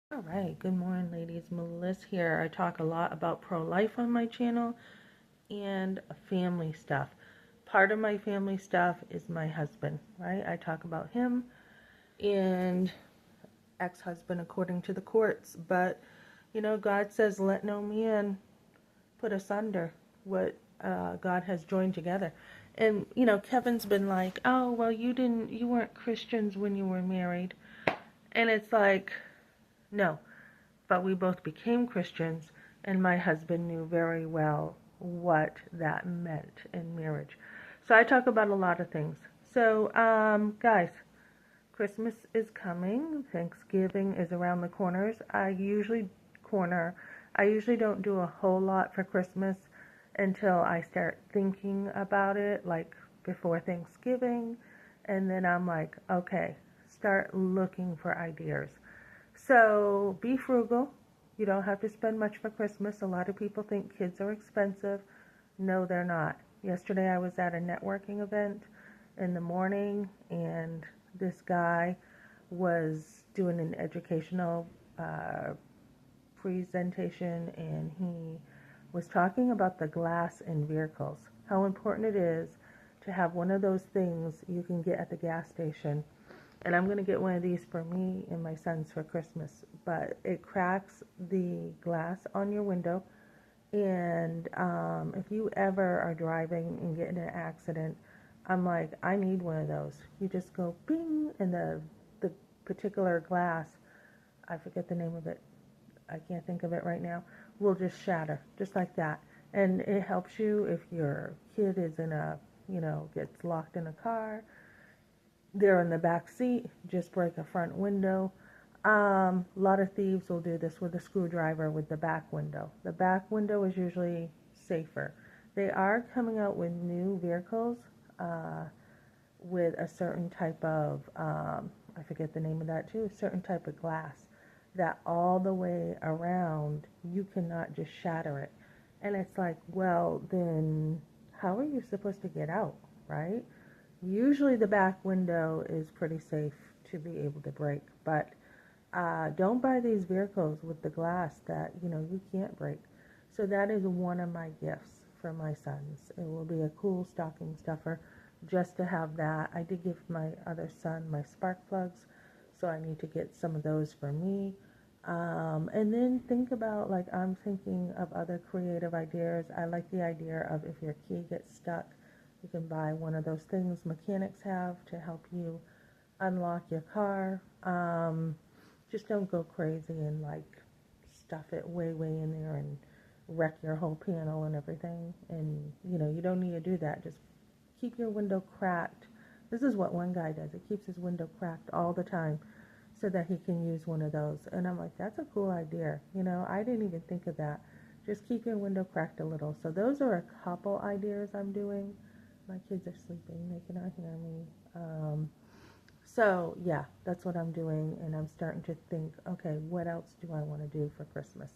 All right, good morning, ladies. Melissa here. I talk a lot about pro-life on my channel and family stuff. Part of my family stuff is my husband, right? I talk about him and ex-husband according to the courts. But, God says, let no man put asunder what God has joined together. And, Kevin's been like, oh, well, you weren't Christians when you were married. And it's like, no. But we both became Christians, and my husband knew very well what that meant in marriage. So I talk about a lot of things. So, guys, Christmas is coming. Thanksgiving is around the corners. I usually don't do a whole lot for Christmas until I start thinking about it, like before Thanksgiving. And then I'm like, okay, start looking for ideas. So be frugal. You don't have to spend much for Christmas. A lot of people think kids are expensive. No, they're not. Yesterday I was at a networking event in the morning, and this guy was doing an educational presentation, and he was talking about the glass in vehicles, how important it is to have one of those things you can get at the gas station. And I'm going to get one of these for me and my sons for Christmas. But it cracks the glass on your window. And if you ever are driving and get in an accident, I'm like, I need one of those. You just go bing, and the particular glass, I forget the name of it, I can't think of it right now, will just shatter, just like that. And it helps you if your kid is gets locked in a car. They're in the back seat, just break a front window. A lot of thieves will do this with a screwdriver with the back window. The back window is usually safer. They are coming out with new vehicles with a certain type of, I forget the name of that too, a certain type of glass that all the way around you cannot just shatter it. And it's like, well, then how are you supposed to get out, right? Usually the back window is pretty safe to be able to break, but don't buy these vehicles with the glass that, you can't break. So that is one of my gifts for my sons. It will be a cool stocking stuffer just to have that. I did give my other son my spark plugs, so I need to get some of those for me. And then think about, like, I'm thinking of other creative ideas. I like the idea of if your key gets stuck, you can buy one of those things mechanics have to help you unlock your car. Just don't go crazy and like stuff it way in there and wreck your whole panel and everything. And you don't need to do that. Just keep your window cracked. This is what one guy does. He keeps his window cracked all the time so that he can use one of those. And I'm like, that's a cool idea. I didn't even think of that. Just keep your window cracked a little. So those are a couple ideas I'm doing. My kids are sleeping. They cannot hear me. So yeah, that's what I'm doing. And I'm starting to think, okay, what else do I want to do for Christmas?